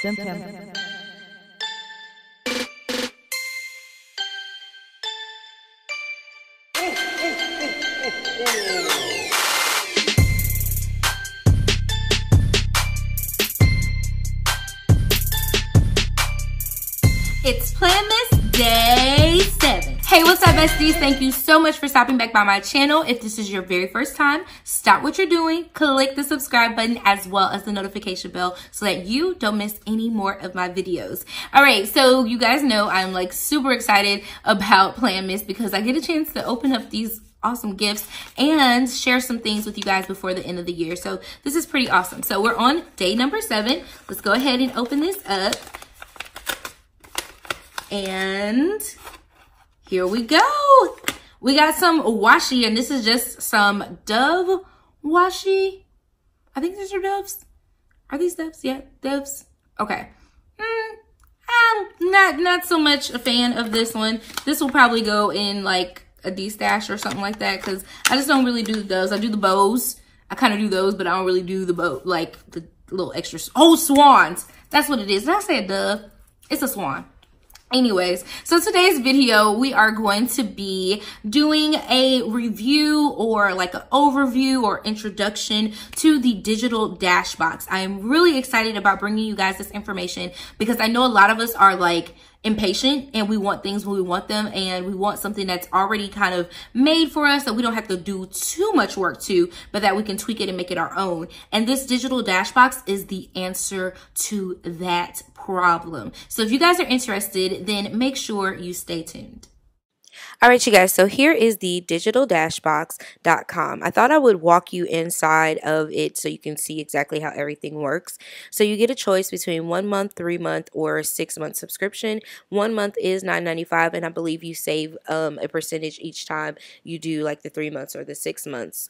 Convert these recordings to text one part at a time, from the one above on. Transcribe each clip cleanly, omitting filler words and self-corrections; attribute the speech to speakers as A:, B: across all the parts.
A: Symptom.
B: It's Planmas Day 7. Hey, what's up, besties? Thank you so much for stopping back by my channel. If this is your very first time, stop what you're doing, click the subscribe button as well as the notification bell so that you don't miss any more of my videos. All right, so you guys know I'm like super excited about Planmas because I get a chance to open up these awesome gifts and share some things with you guys before the end of the year. So this is pretty awesome. So we're on day number 7. Let's go ahead and open this up. And here we go. We got some washi, and this is just some Dove washi. I think these are Doves. Are these Doves? Yeah, Doves. Okay. I'm not so much a fan of this one. This will probably go in like a D-stash or something like that because I just don't really do the Doves. I do the bows. I kind of do those, but I don't really do the bow, like the little extras. Oh, swans. That's what it is. Did I say a dove? It's a swan. Anyways, so today's video, we are going to be doing a review or like an overview or introduction to the digital dash box. I am really excited about bringing you guys this information because I know a lot of us are like impatient and we want things when we want them, and we want something that's already kind of made for us that we don't have to do too much work to, but that we can tweak it and make it our own. And this digital dash box is the answer to that problem. So if you guys are interested, then make sure you stay tuned.
C: All right, you guys, so here is the digitaldashbox.com. I thought I would walk you inside of it so you can see exactly how everything works. So you get a choice between 1 month, 3 month, or 6 month subscription. 1 month is $9.95, and I believe you save a percentage each time you do like the 3 months or the 6 months.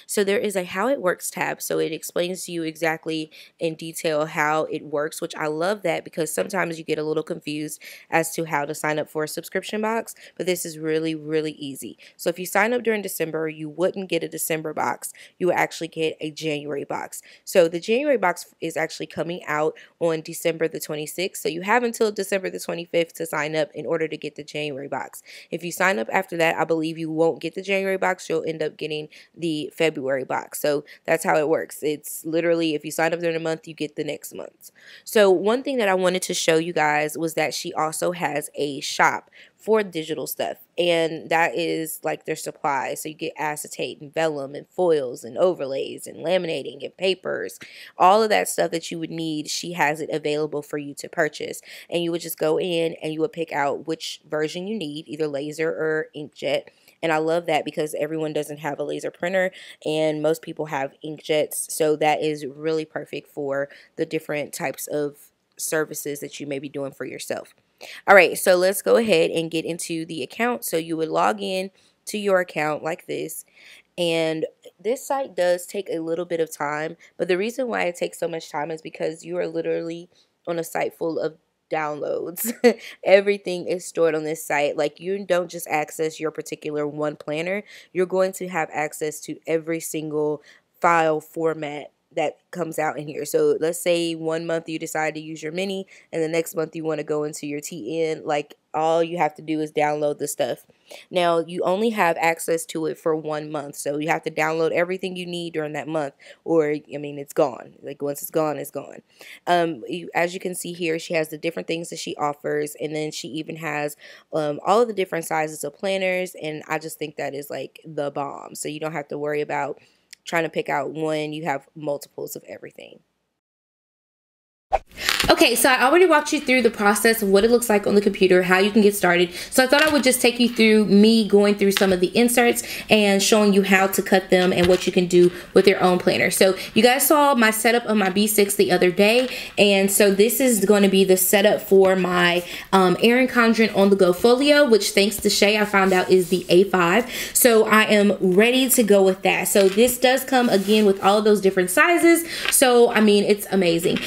C: So there is a how it works tab, so it explains to you exactly in detail how it works, which I love that because sometimes you get a little confused as to how to sign up for a subscription box, but this is really easy. So if you sign up during December, you wouldn't get a December box. You would actually get a January box. So the January box is actually coming out on December the 26th. So you have until December the 25th to sign up in order to get the January box. If you sign up after that, I believe you won't get the January box. You'll end up getting the February box. So that's how it works. It's literally if you sign up during a month, you get the next month. So one thing that I wanted to show you guys was that she also has a shop for digital stuff, and that is like their supplies. So you get acetate and vellum and foils and overlays and laminating and papers, all of that stuff that you would need. She has it available for you to purchase, and you would just go in and you would pick out which version you need, either laser or inkjet. And I love that because everyone doesn't have a laser printer and most people have inkjets, so that is really perfect for the different types of services that you may be doing for yourself. All right, so let's go ahead and get into the account. So you would log in to your account like this, and this site does take a little bit of time, but the reason why it takes so much time is because you are literally on a site full of downloads. Everything is stored on this site. Like, you don't just access your particular one planner, you're going to have access to every single file format that comes out in here. So let's say 1 month you decide to use your mini and the next month you want to go into your TN. Like, all you have to do is download the stuff. Now, you only have access to it for 1 month, so you have to download everything you need during that month, or I mean, it's gone. Like, once it's gone, it's gone. As you can see here, she has the different things that she offers, and then she even has all of the different sizes of planners, and I just think that is like the bomb. So you don't have to worry about trying to pick out one. You have multiples of everything.
B: Okay, so I already walked you through the process of what it looks like on the computer, how you can get started. So I thought I would just take you through me going through some of the inserts and showing you how to cut them and what you can do with your own planner. So you guys saw my setup of my B6 the other day, and so this is going to be the setup for my Erin Condren on the go folio, which thanks to Shay I found out is the A5. So I am ready to go with that. So this does come again with all of those different sizes. So I mean, it's amazing.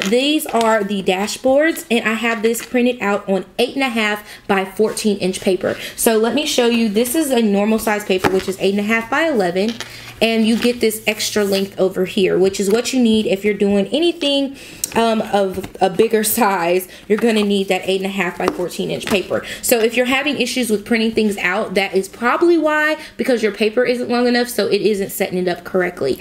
B: These are the dashboards, and I have this printed out on 8.5 by 14-inch paper. So let me show you. This is a normal size paper, which is 8.5 by 11, and you get this extra length over here, which is what you need if you're doing anything
C: of a bigger size, you're going to need that 8.5 by 14 inch paper. So if you're having issues with printing things out, that is probably why, because your paper isn't long enough, so it isn't setting it up correctly.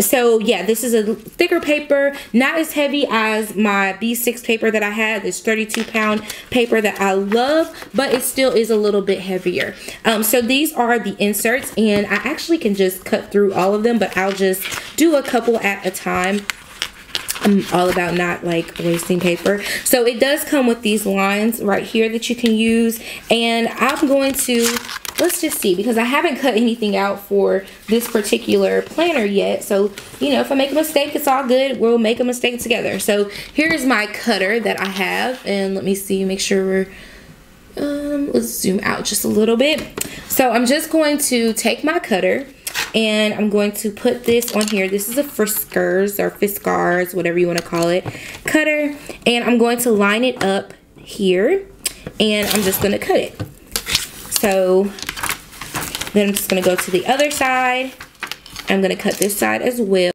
C: So yeah, this is a thicker paper, not as heavy as my B6 paper that I had, this 32-pound paper that I love, but it still is a little bit heavier. So these are the inserts, and I actually can just cut through all of them, but I'll just do a couple at a time. I'm all about not like wasting paper. So it does come with these lines right here that you can use, and I'm going to, let's just see, because I haven't cut anything out for this particular planner yet. So, you know, if I make a mistake, it's all good. We'll make a mistake together. So here's my cutter that I have, and let me see, make sure we're, let's zoom out just a little bit. So I'm just going to take my cutter, and I'm going to put this on here. This is a Fiskars or Fiskars, whatever you want to call it, cutter. And I'm going to line it up here, and I'm just going to cut it. So then I'm just going to go to the other side. I'm going to cut this side as well.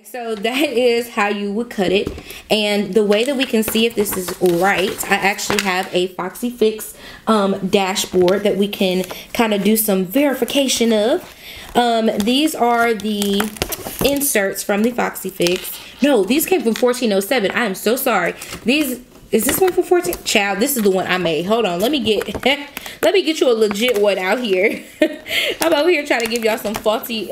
C: So that is how you would cut it, and the way that we can see if this is right, I actually have a Foxy Fix dashboard that we can kind of do some verification of. These are the inserts from the Foxy Fix. No, these came from 1407. I am so sorry. These, is this one from 14? Child, this is the one I made. Hold on, let me get you a legit one out here. I'm over here trying to give y'all some faulty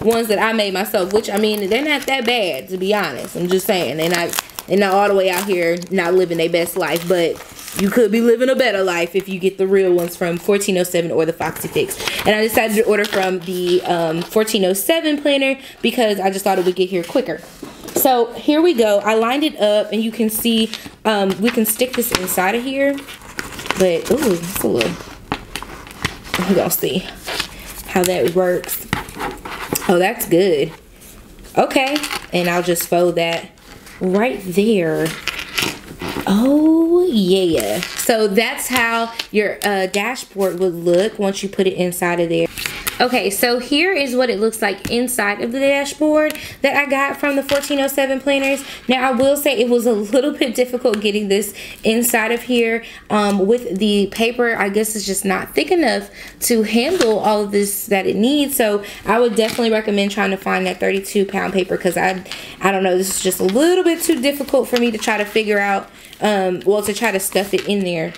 C: ones that I made myself, which, I mean, they're not that bad, to be honest. I'm just saying, they're not all the way out here not living their best life, but you could be living a better life if you get the real ones from 1407 or the Foxy Fix. And I decided to order from the 1407 planner because I just thought it would get here quicker. So here we go. I lined it up, and you can see we can stick this inside of here. But, ooh, it's a little, we're gonna see how that works. Oh, that's good. Okay, and I'll just fold that right there. Oh, yeah. So that's how your dashboard would look once you put it inside of there. Okay, so here is what it looks like inside of the dashboard that I got from the 1407 planners. Now, I will say it was a little bit difficult getting this inside of here with the paper. I guess it's just not thick enough to handle all of this that it needs. So I would definitely recommend trying to find that 32-pound paper, because I don't know, this is just a little bit too difficult for me to try to figure out, well, to try to stuff it in there.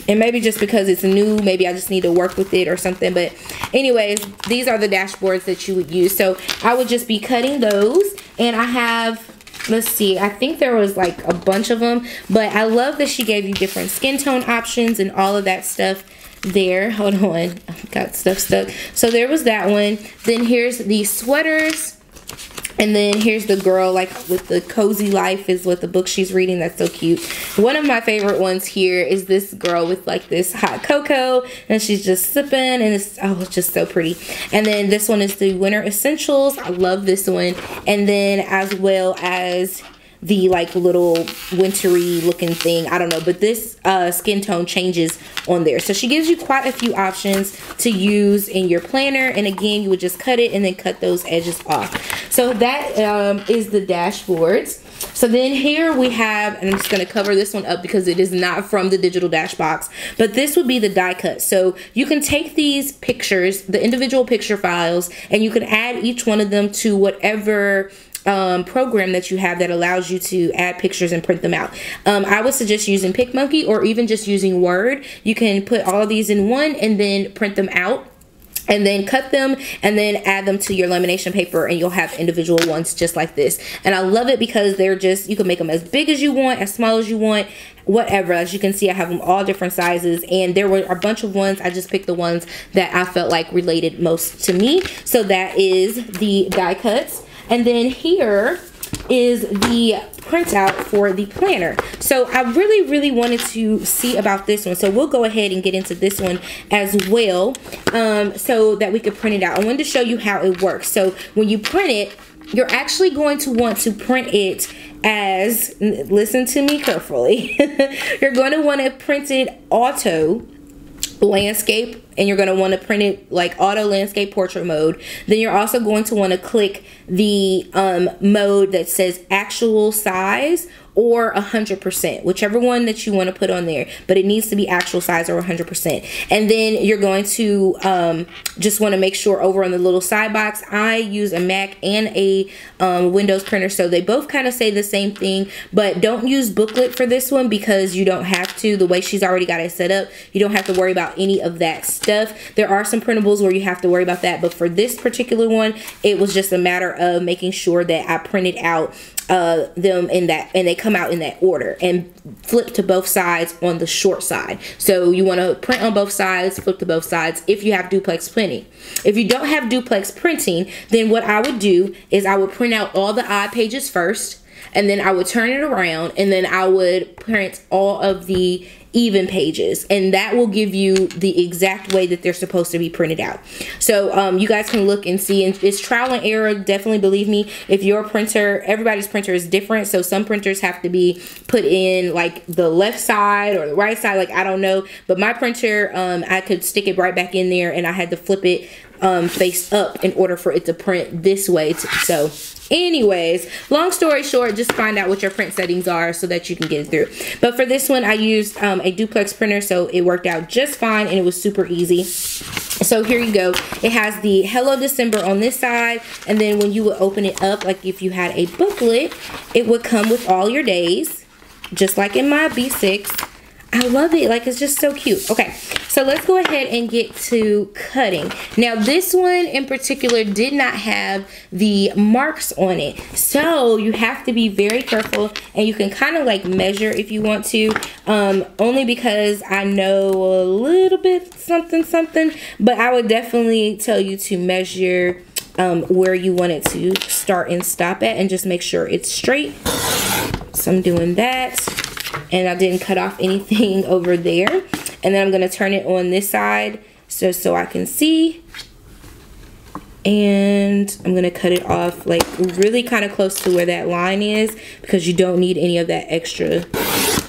C: And maybe just because it's new, maybe I just need to work with it or something. But anyways, these are the dashboards that you would use. So I would just be cutting those. And I have, let's see, I think there was like a bunch of them. But I love that she gave you different skin tone options and all of that stuff there. Hold on, I've got stuff stuck. So there was that one. Then here's the sweaters. And then here's the girl, like, with the cozy life is what the book she's reading. That's so cute. One of my favorite ones here is this girl with, like, this hot cocoa. And she's just sipping. And it's, oh, it's just so pretty. And then this one is the Winter Essentials. I love this one. And then as well as the, like, little wintry looking thing. I don't know. But this skin tone changes on there. So she gives you quite a few options to use in your planner. And again, you would just cut it and then cut those edges off. So that is the dashboards. So then here we have, and I'm just going to cover this one up because it is not from the digital dash box, but this would be the die cut. So you can take these pictures, the individual picture files, and you can add each one of them to whatever program that you have that allows you to add pictures and print them out. I would suggest using PicMonkey or even just using Word. You can put all of these in one and then print them out, and then cut them and then add them to your lamination paper, and you'll have individual ones just like this. And I love it because they're just, you can make them as big as you want, as small as you want, whatever. As you can see, I have them all different sizes, and there were a bunch of ones. I just picked the ones that I felt like related most to me. So that is the die cuts. And then here is the printout for the planner. So I really wanted to see about this one. So we'll go ahead and get into this one as well, so that we could print it out. I wanted to show you how it works. So when you print it, you're actually going to want to print it as, listen to me carefully, you're going to want to print it auto landscape, and you're going to want to print it like auto landscape portrait mode. Then you're also going to want to click the mode that says actual size or 100%, whichever one that you want to put on there, but it needs to be actual size or 100%. And then you're going to just want to make sure over on the little side box, I use a Mac and a Windows printer, so they both kind of say the same thing, but don't use booklet for this one because you don't have to. The way she's already got it set up, you don't have to worry about any of that stuff. There are some printables where you have to worry about that, but for this particular one, it was just a matter of making sure that I printed out them in that, and they come out in that order, and flip to both sides on the short side. So you want to print on both sides, flip to both sides if you have duplex printing. If you don't have duplex printing, then what I would do is I would print out all the odd pages first, and then I would turn it around, and then I would print all of the even pages, and that will give you the exact way that they're supposed to be printed out. So you guys can look and see, and it's trial and error. Definitely believe me, if your printer, everybody's printer is different, so some printers have to be put in like the left side or the right side, like I don't know, but my printer, I could stick it right back in there, and I had to flip it face up in order for it to print this way. So anyways, long story short, just find out what your print settings are so that you can get it through. But for this one, I used a duplex printer, so it worked out just fine, and it was super easy. So here you go. It has the Hello December on this side, and then when you would open it up, like if you had a booklet, it would come with all your days, just like in my B6. I love it. Like, it's just so cute. Okay, so let's go ahead and get to cutting. Now, this one in particular did not have the marks on it, so you have to be very careful, and you can kind of like measure if you want to, only because I know a little bit something, but I would definitely tell you to measure where you want it to start and stop at, and just make sure it's straight. So I'm doing that. And I didn't cut off anything over there. And then I'm going to turn it on this side so I can see. And I'm going to cut it off like really kind of close to where that line is, because you don't need any of that extra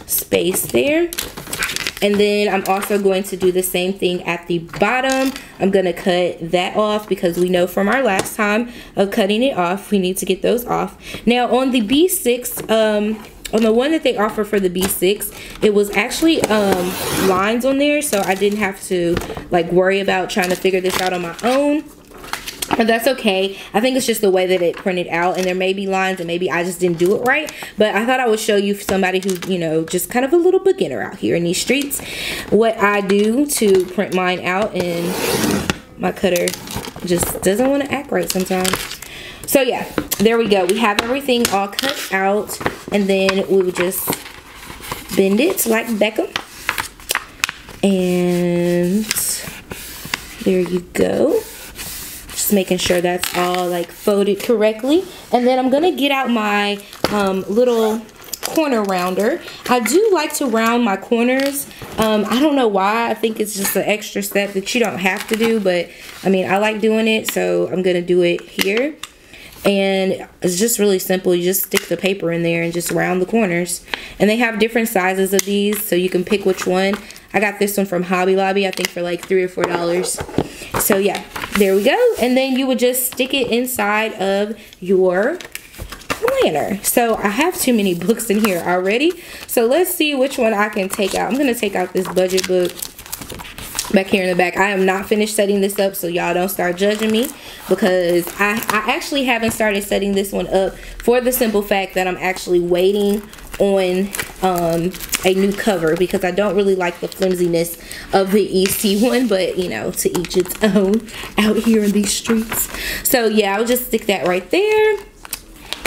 C: space there. And then I'm also going to do the same thing at the bottom. I'm going to cut that off because we know from our last time of cutting it off, we need to get those off. Now on the B6, on the one that they offer for the B6, it was actually lines on there, so I didn't have to like worry about trying to figure this out on my own. But that's okay. I think it's just the way that it printed out, and there may be lines and maybe I just didn't do it right. But I thought I would show you, for somebody who, you know, just kind of a little beginner out here in these streets, what I do to print mine out, and my cutter just doesn't want to act right sometimes. So yeah, there we go. We have everything all cut out, and then we would just bend it like Beckham. And there you go. Just making sure that's all like folded correctly. And then I'm gonna get out my little corner rounder. I do like to round my corners. I don't know why. I think it's just an extra step that you don't have to do, but I mean, I like doing it, so I'm gonna do it here. And it's just really simple. You just stick the paper in there and just round the corners. And they have different sizes of these, so you can pick which one. I got this one from Hobby Lobby, I think for like $3 or $4. So yeah, there we go. And then you would just stick it inside of your planner. So I have too many books in here already. So let's see which one I can take out. I'm going to take out this budget book back here in the back. I am not finished setting this up, so y'all don't start judging me, because I actually haven't started setting this one up for the simple fact that I'm actually waiting on a new cover, because I don't really like the flimsiness of the EC one, but you know, to each its own out here in these streets. So yeah, I'll just stick that right there,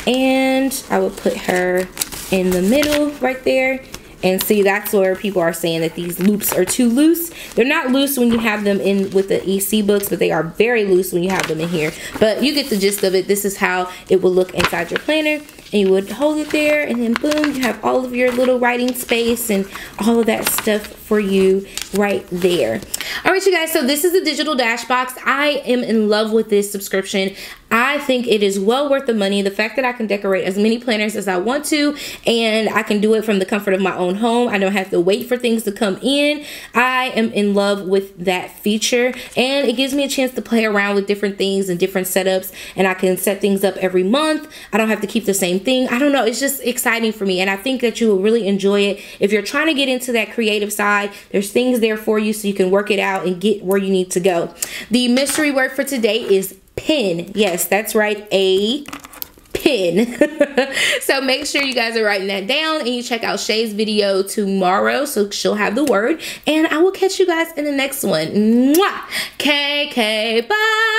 C: and I will put her in the middle right there. And see, that's where people are saying that these loops are too loose. They're not loose when you have them in with the EC books, but they are very loose when you have them in here. But you get the gist of it. This is how it will look inside your planner. And you would hold it there, and then boom, you have all of your little writing space and all of that stuff
B: for you right there. All right, you guys, so this is the digital dash box. I am in love with this subscription. I think it is well worth the money. The fact that I can decorate as many planners as I want to, and I can do it from the comfort of my own home. I don't have to wait for things to come in. I am in love with that feature, and it gives me a chance to play around with different things and different setups, and I can set things up every month. I don't have to keep the same thing. I don't know, it's just exciting for me, and I think that you will really enjoy it. If you're trying to get into that creative side, there's things there for you so you can work it out and get where you need to go. The mystery word for today is pin. Yes, that's right, a pin. So make sure you guys are writing that down, and you check out Shay's video tomorrow, so she'll have the word, and I will catch you guys in the next one. Mwah! KK, bye.